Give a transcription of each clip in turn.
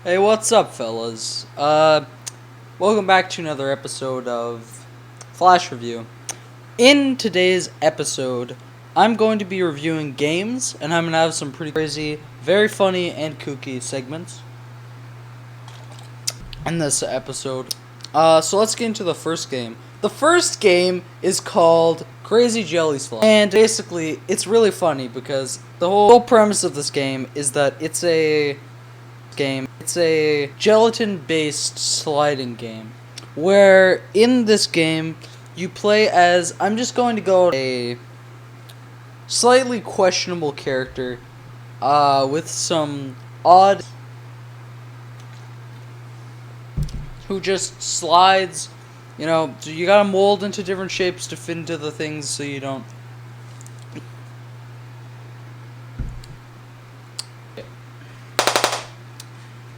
Hey, what's up, fellas? Welcome back to another episode of Flash Review. In today's episode, I'm going to be reviewing games, and I'm going to have some pretty crazy, very funny, and kooky segments in this episode. So let's get into the first game. The first game is called Crazy Jelly Slime, and basically, it's really funny because the whole premise of this game is that it's a gelatin-based sliding game, where in this game, you play as, I'm just going to go a slightly questionable character, with some odd, who just slides, so you gotta mold into different shapes to fit into the things so you don't.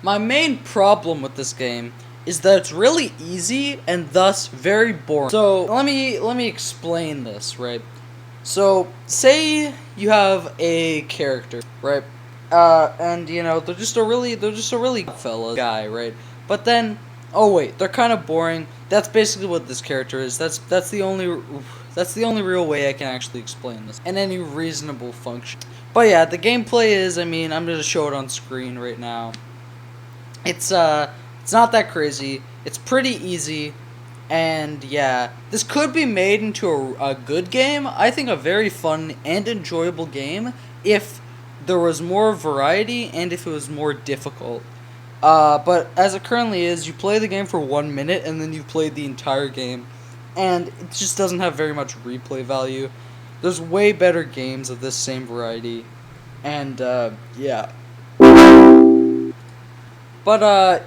My main problem with this game is that it's really easy and thus very boring. So let me explain this, right? So say you have a character, right? And they're just a really fella guy, right? But then, oh wait, they're kind of boring. That's basically what this character is. That's the only real way I can actually explain this in any reasonable function. But yeah, the gameplay is, I'm gonna show it on screen right now. It's not that crazy. It's pretty easy, and yeah, this could be made into a good game. I think a very fun and enjoyable game if there was more variety and if it was more difficult. But as it currently is, you play the game for 1 minute and then you've played the entire game, and it just doesn't have very much replay value. There's way better games of this same variety, and yeah. But,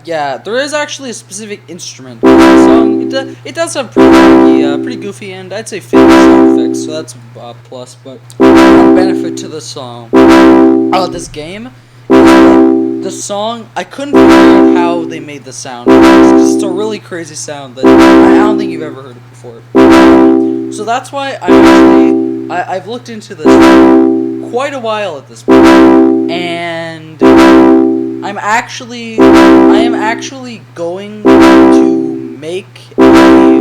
yeah, there is actually a specific instrument in the song. It does have pretty goofy, and I'd say famous sound effects, so that's a plus. But one benefit to the song, this game, the song, I couldn't figure out how they made the sound. It's a really crazy sound that I don't think you've ever heard it before. So that's why I've looked into this quite a while at this point, and I am actually going to make a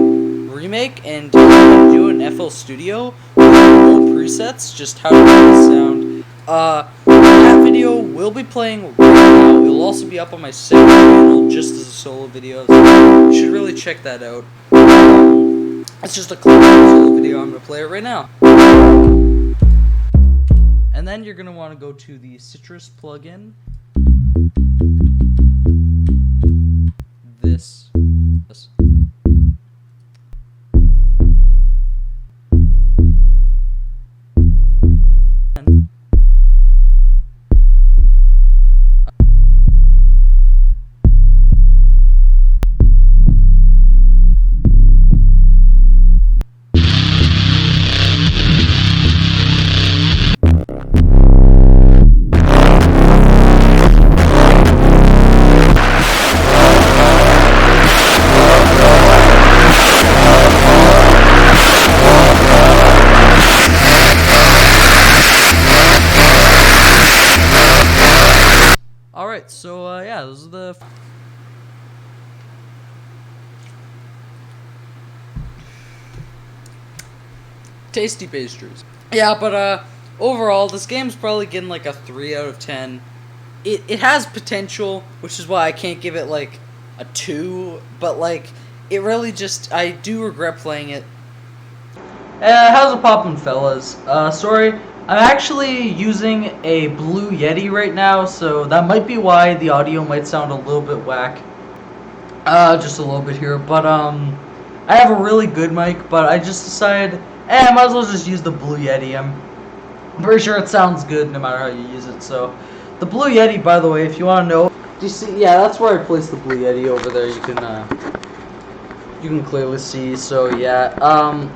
remake and do an FL Studio with no presets, just how to make the sound. That video will be playing right now. It will also be up on my second channel just as a solo video. So you should really check that out. It's just a clip of a solo video. I'm going to play it right now. And then you're going to want to go to the Citrus plugin. This. Alright, so, yeah, those are the tasty pastries. Yeah, but, overall, this game's probably getting, like, a 3 out of 10. It has potential, which is why I can't give it, like, a 2, but, like, it really just, I do regret playing it. How's it poppin', fellas? Sorry, I'm actually using a Blue Yeti right now, so that might be why the audio might sound a little bit whack. Just a little bit here, but, I have a really good mic, but I just decided, I might as well just use the Blue Yeti. I'm pretty sure it sounds good no matter how you use it, so. The Blue Yeti, by the way, if you want to know, do you see, yeah, that's where I placed the Blue Yeti over there, you can clearly see, so yeah, I'm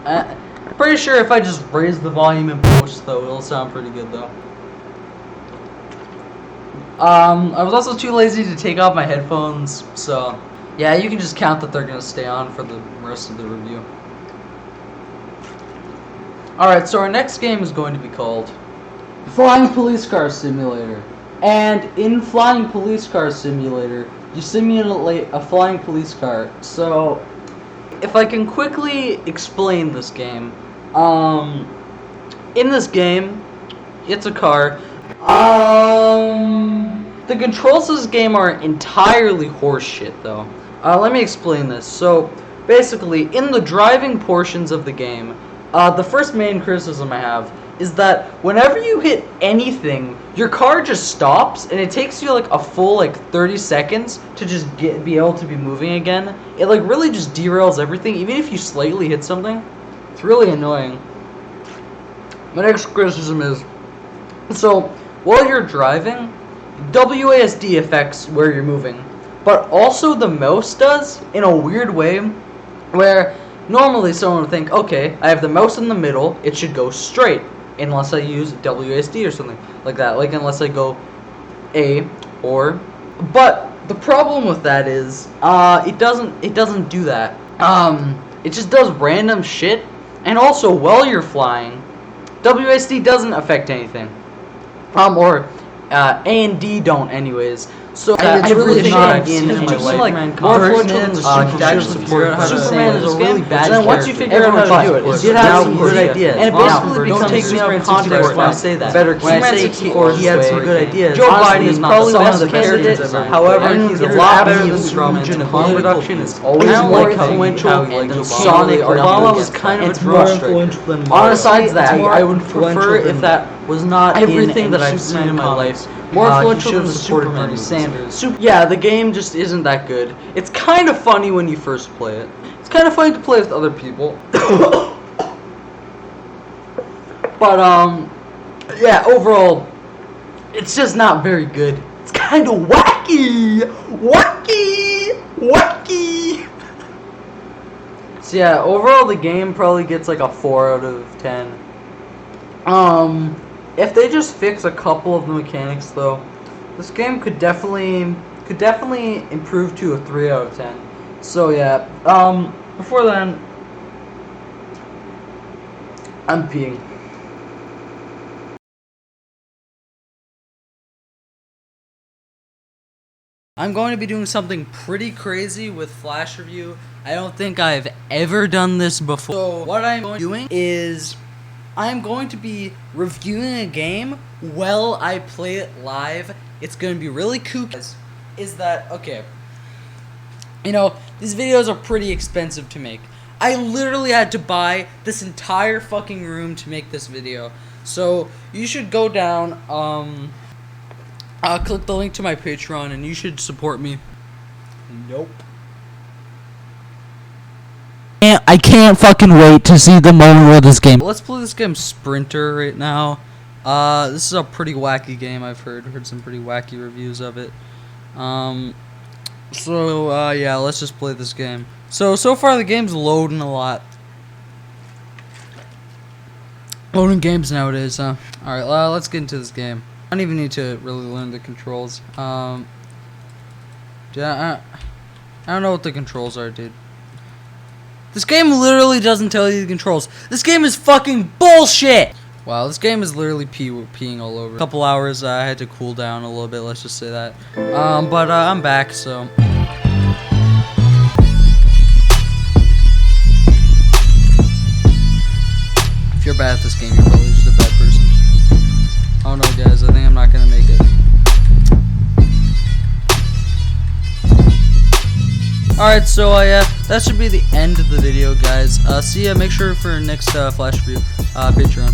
pretty sure if I just raise the volume in post, though, it'll sound pretty good, though. I was also too lazy to take off my headphones, so yeah, you can just count that they're gonna stay on for the rest of the review. Alright, so our next game is going to be called Flying Police Car Simulator. And in Flying Police Car Simulator, you simulate a flying police car. So, if I can quickly explain this game, in this game, it's a car. The controls of this game are entirely horseshit, though. Let me explain this. So, basically, in the driving portions of the game, the first main criticism I have is that whenever you hit anything, your car just stops, and it takes you like a full 30 seconds to just be able to be moving again. It really just derails everything, even if you slightly hit something. It's really annoying. My next criticism is, so while you're driving, WASD affects where you're moving, but also the mouse does in a weird way, where normally someone would think, okay, I have the mouse in the middle, it should go straight, unless I use WASD or something like that, unless I go A or, but the problem with that is, it doesn't do that. It just does random shit, and also while you're flying, WASD doesn't affect anything, or A and D don't anyways. So I really think Superman is a really bad character. Once you figure out how to do it, it has some good ideas. And it basically don't take me out of context when I say that. When I say he had some good ideas, Joe Biden is probably one of the best characters ever. However, he's a lot better than Scrooge, and harm reduction is always more influential than Sonic. Obama was kind of a drug. Besides that, I would prefer if that was not everything that I've seen in my life. More influential than the Superman Sanders. Yeah, the game just isn't that good. It's kind of funny when you first play it. It's kind of funny to play with other people. But, yeah, overall, it's just not very good. It's kind of wacky! Wacky! So, yeah, overall, the game probably gets a 4 out of 10. If they just fix a couple of the mechanics, though, this game could definitely improve to a 3 out of 10. So yeah, before then, I'm peeing. I'm going to be doing something pretty crazy with Flash Review. I don't think I've ever done this before. So what I'm doing is I'm going to be reviewing a game while I play it live. It's going to be really kooky. Is that, okay, these videos are pretty expensive to make. I literally had to buy this entire fucking room to make this video. So, you should go down, click the link to my Patreon, and you should support me. Nope. I can't fucking wait to see the moment where this game. Let's play this game Sprinter right now. This is a pretty wacky game. I've heard some pretty wacky reviews of it. Yeah, let's just play this game. So far the game's loading a lot. Loading games nowadays, huh? Alright, let's get into this game. I don't even need to really learn the controls. Yeah, I don't know what the controls are, dude. This game literally doesn't tell you the controls. This game is fucking bullshit! Wow, this game is literally peeing all over. A couple hours, I had to cool down a little bit, let's just say that. But I'm back, so. If you're bad at this game, you're probably just a bad person. Oh no, guys, I think I'm not gonna make it. Alright, so yeah, that should be the end of the video, guys. See ya, make sure for next Flash review, Patreon.